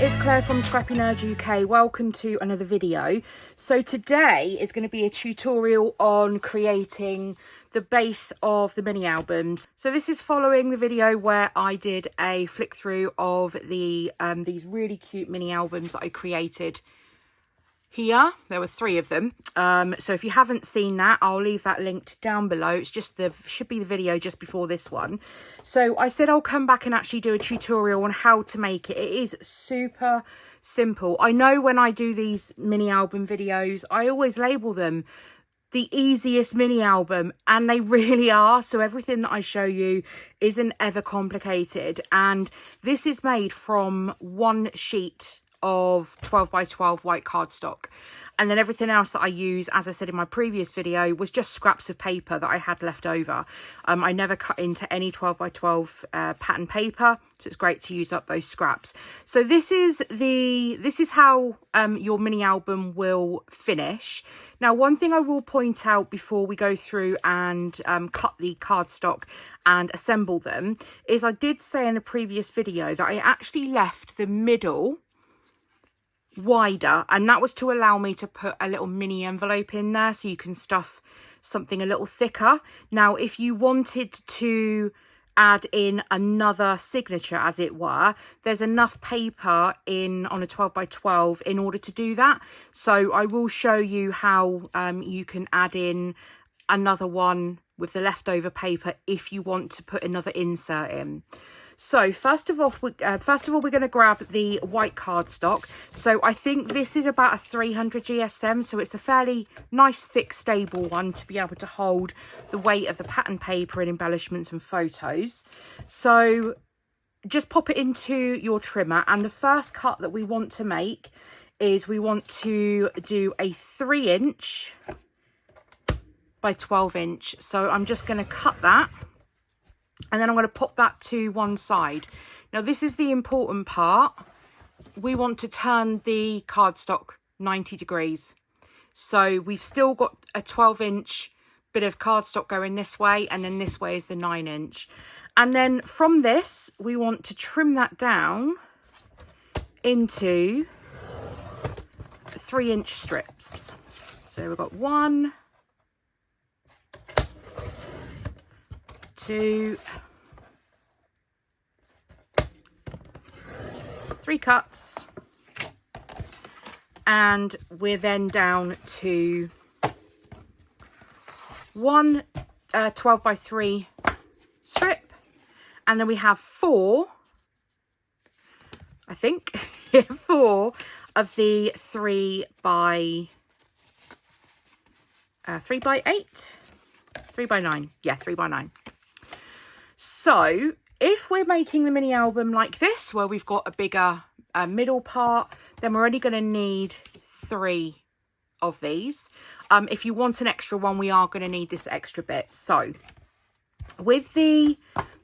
it's Claire from Scrappynerduk UK. Welcome to another video. So today is going to be a tutorial on creating the base of the mini albums. So this is following the video where I did a flick through of the these really cute mini albums that I created here. There were 3 of them. So if you haven't seen that, I'll leave that linked down below. It's just should be the video just before this one. So I said I'll come back and actually do a tutorial on how to make it. It is super simple. I know when I do these mini album videos, I always label them the easiest mini album, and they really are. So everything that I show you isn't ever complicated, and this is made from 1 sheet of 12 by 12 white cardstock, and then everything else that I use, as I said in my previous video, was just scraps of paper that I had left over. I never cut into any 12 by 12 pattern paper, so it's great to use up those scraps. So this is how your mini album will finish. Now, one thing I will point out before we go through and cut the cardstock and assemble them is I did say in a previous video that I actually left the middle wider, and that was to allow me to put a little mini envelope in there so you can stuff something a little thicker. Now, if you wanted to add in another signature, as it were, there's enough paper on a 12 by 12 in order to do that. So I will show you how you can add in another one with the leftover paper if you want to put another insert in. So first of all, we're going to grab the white cardstock. So I think this is about a 300 GSM, so it's a fairly nice, thick, stable one to be able to hold the weight of the pattern paper and embellishments and photos. So just pop it into your trimmer, and the first cut that we want to make is we want to do a 3-inch by 12-inch. So I'm just going to cut that, and then I'm going to pop that to one side. Now, this is the important part. We want to turn the cardstock 90 degrees. So we've still got a 12-inch bit of cardstock going this way, and then this way is the 9-inch. And then from this, we want to trim that down into 3-inch strips. So we've got 1, 2, 3 cuts, and we're then down to 1 12 by 3 strip, and then we have 4, I think, 4 of the 3 by 8, 3 by 9, yeah, 3 by 9. So if we're making the mini album like this, where we've got a bigger middle part, then we're only going to need 3 of these. If you want an extra one, we are going to need this extra bit. So with the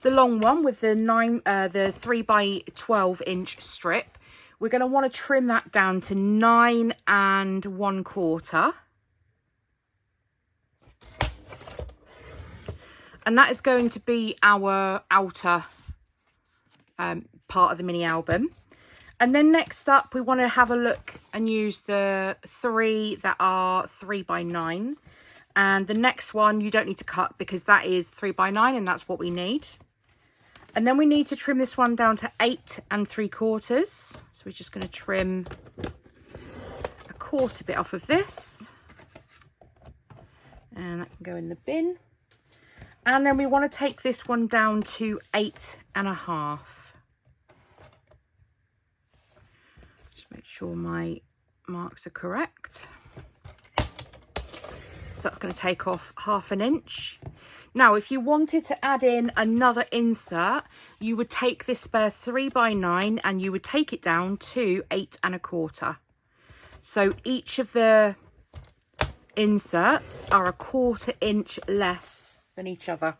long one, with the 3 by 12-inch strip, we're going to want to trim that down to 9 1/4. And that is going to be our outer part of the mini album. And then next up, we want to have a look and use the 3 that are 3 by 9. And the next one, you don't need to cut because that is 3 by 9, and that's what we need. And then we need to trim this one down to 8 3/4. So we're just going to trim a 1/4 bit off of this. And that can go in the bin. And then we want to take this one down to 8 1/2. Just make sure my marks are correct. So that's going to take off 1/2 inch. Now, if you wanted to add in another insert, you would take this spare 3 by 9 and you would take it down to 8 1/4. So each of the inserts are a 1/4 inch less than each other.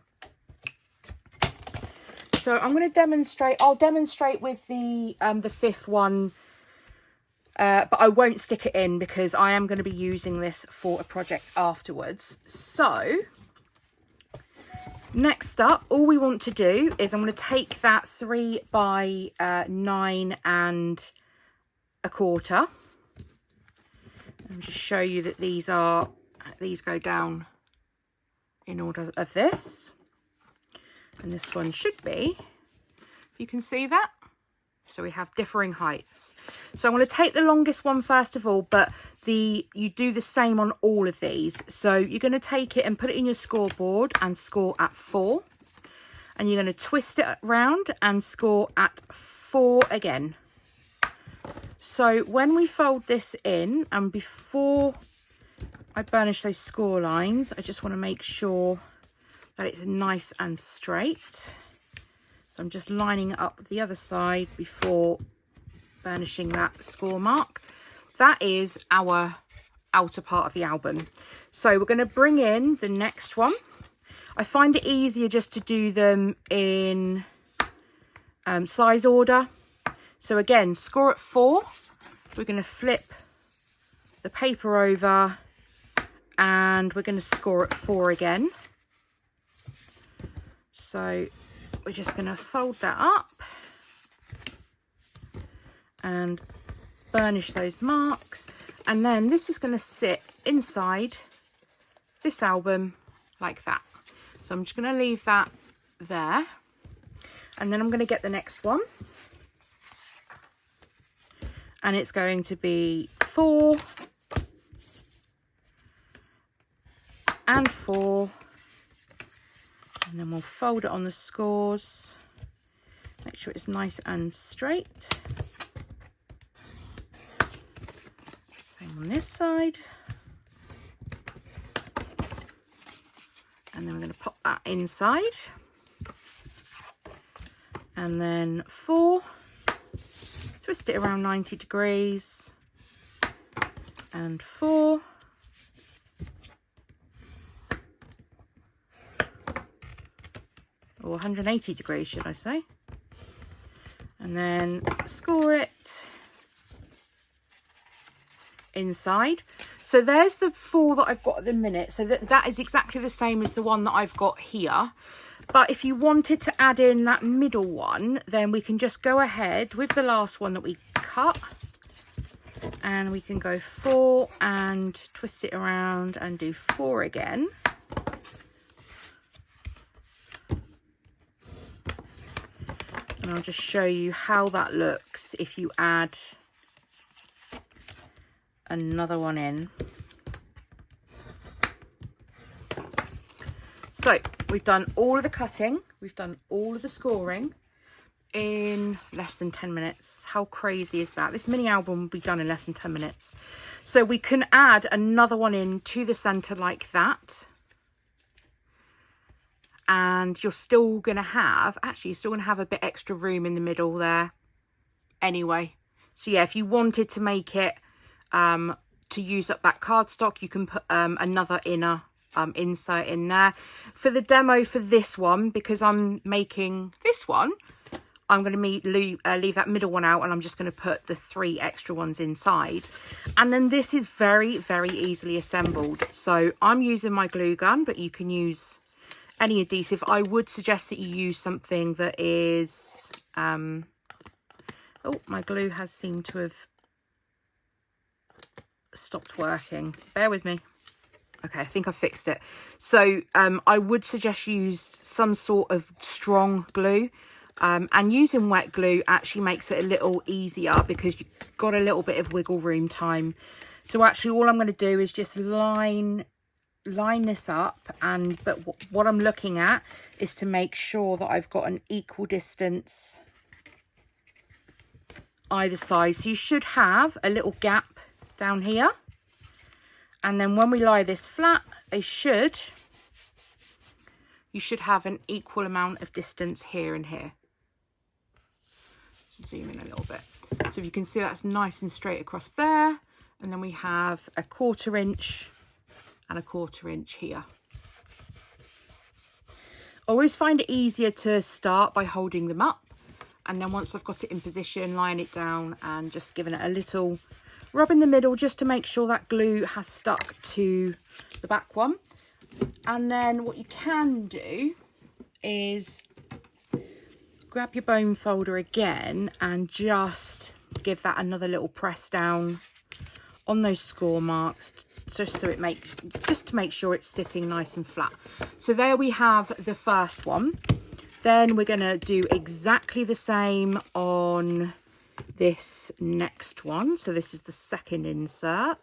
So I'm going to demonstrate. I'll demonstrate with the 5th one, but I won't stick it in because I am going to be using this for a project afterwards. So next up, all we want to do is I'm going to take that 3 by 9 and 1/4. Let me just show you that these go down in order of this. And this one should be, if you can see that. So we have differing heights. So I'm going to take the longest one first of all, but you do the same on all of these. So you're going to take it and put it in your scoreboard and score at 4. And you're going to twist it around and score at 4 again. So when we fold this in, and before I burnish those score lines, I just want to make sure that it's nice and straight. So I'm just lining it up the other side before burnishing that score mark. That is our outer part of the album. So we're going to bring in the next one. I find it easier just to do them in size order. So again, score at 4. We're going to flip the paper over and we're going to score at 4 again. So we're just going to fold that up and burnish those marks. And then this is going to sit inside this album like that. So I'm just going to leave that there. And then I'm going to get the next one. And it's going to be 4 and 4. And then we'll fold it on the scores. Make sure it's nice and straight. Same on this side. And then we're going to pop that inside. And then 4. Twist it around 90 degrees. And 4. Or 180 degrees, should I say. And then score it inside. So there's the 4 that I've got at the minute. So that is exactly the same as the one that I've got here. But if you wanted to add in that middle one, then we can just go ahead with the last one that we cut. And we can go 4 and twist it around and do 4 again. And I'll just show you how that looks if you add another one in. So we've done all of the cutting, we've done all of the scoring in less than 10 minutes. How crazy is that? This mini album will be done in less than 10 minutes. So we can add another one in to the center like that. And you're still going to have, actually, you're still going to have a bit extra room in the middle there anyway. So yeah, if you wanted to make it, to use up that cardstock, you can put another inner insert in there. For the demo for this one, because I'm making this one, I'm going to leave that middle one out and I'm just going to put the 3 extra ones inside. And then this is very, very easily assembled. So I'm using my glue gun, but you can use any adhesive. I would suggest that you use something that is oh, my glue has seemed to have stopped working. Bear with me. Okay, I think I've fixed it. So I would suggest you use some sort of strong glue. And using wet glue actually makes it a little easier because you've got a little bit of wiggle room time. So actually all I'm going to do is just line this up, but what I'm looking at is to make sure that I've got an equal distance either side. So you should have a little gap down here, and then when we lie this flat, you should have an equal amount of distance here and here. So zoom in a little bit. So if you can see, that's nice and straight across there, and then we have a 1/4 inch and a 1/4 inch here. I always find it easier to start by holding them up, and then once I've got it in position, line it down and just giving it a little rub in the middle just to make sure that glue has stuck to the back one. And then what you can do is grab your bone folder again and just give that another little press down on those score marks, just so just to make sure it's sitting nice and flat. So there we have the first one. Then we're going to do exactly the same on this next one. So this is the second insert.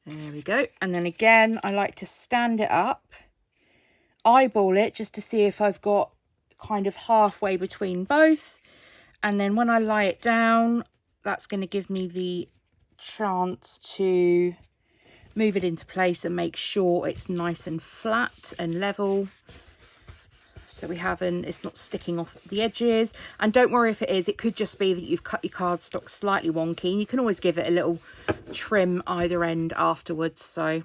There we go. And then again, I like to stand it up, eyeball it just to see if I've got kind of halfway between both. And then when I lie it down, that's going to give me the chance to move it into place and make sure it's nice and flat and level. So it's not sticking off the edges. And don't worry if it is, it could just be that you've cut your cardstock slightly wonky. You can always give it a little trim either end afterwards. So,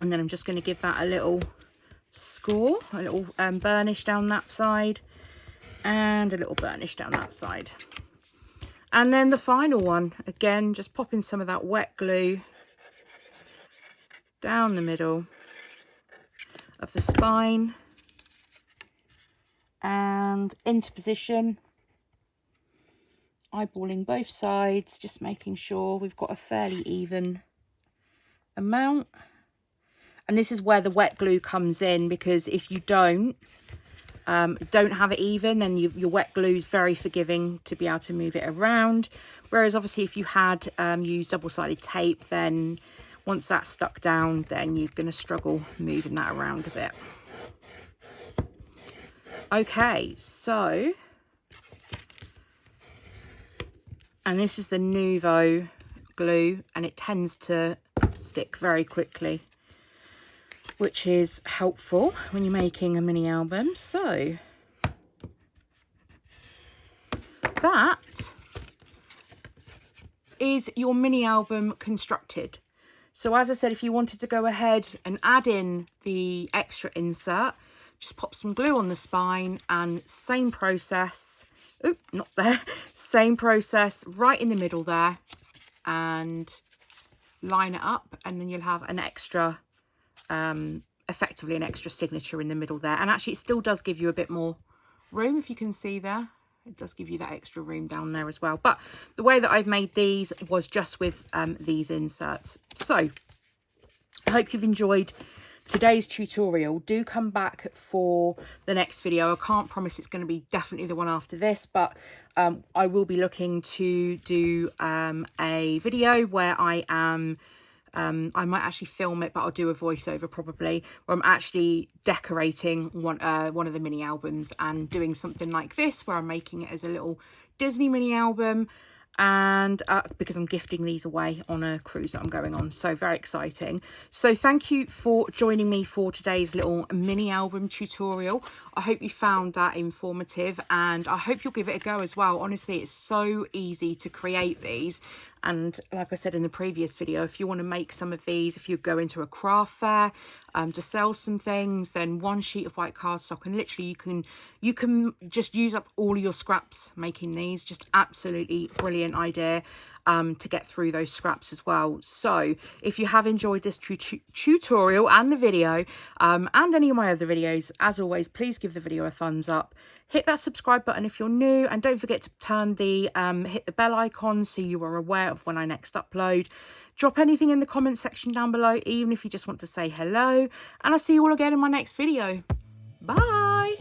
and then I'm just going to give that a little score, a little burnish down that side and a little burnish down that side. And then the final one, again, just popping some of that wet glue down the middle of the spine and into position, eyeballing both sides, just making sure we've got a fairly even amount. And this is where the wet glue comes in, because if you don't have it even, then your wet glue is very forgiving to be able to move it around. Whereas obviously if you had used double-sided tape, then once that's stuck down, then you're going to struggle moving that around a bit. Okay, so, and this is the Nuvo glue, and it tends to stick very quickly, which is helpful when you're making a mini album. So that is your mini album constructed. So as I said, if you wanted to go ahead and add in the extra insert, just pop some glue on the spine and same process. Oop, not there. Same process right in the middle there, and line it up, and then you'll have an extra, effectively an extra signature in the middle there. And actually it still does give you a bit more room, if you can see there. It does give you that extra room down there as well. But the way that I've made these was just with these inserts. So I hope you've enjoyed today's tutorial. Do come back for the next video. I can't promise it's going to be definitely the one after this, but I will be looking to do a video where I might actually film it, but I'll do a voiceover probably, where I'm actually decorating one of the mini albums and doing something like this, where I'm making it as a little Disney mini album, and because I'm gifting these away on a cruise that I'm going on. So very exciting. So thank you for joining me for today's little mini album tutorial. I hope you found that informative, and I hope you'll give it a go as well. Honestly, it's so easy to create these. And like I said in the previous video, if you want to make some of these, if you go into a craft fair to sell some things, then one sheet of white cardstock, and literally you can just use up all your scraps making these. Just absolutely brilliant idea to get through those scraps as well. So if you have enjoyed this tutorial and the video and any of my other videos, as always, please give the video a thumbs up. Hit that subscribe button if you're new, and don't forget to turn the hit the bell icon so you are aware of when I next upload. Drop anything in the comment section down below, even if you just want to say hello, and I'll see you all again in my next video. Bye.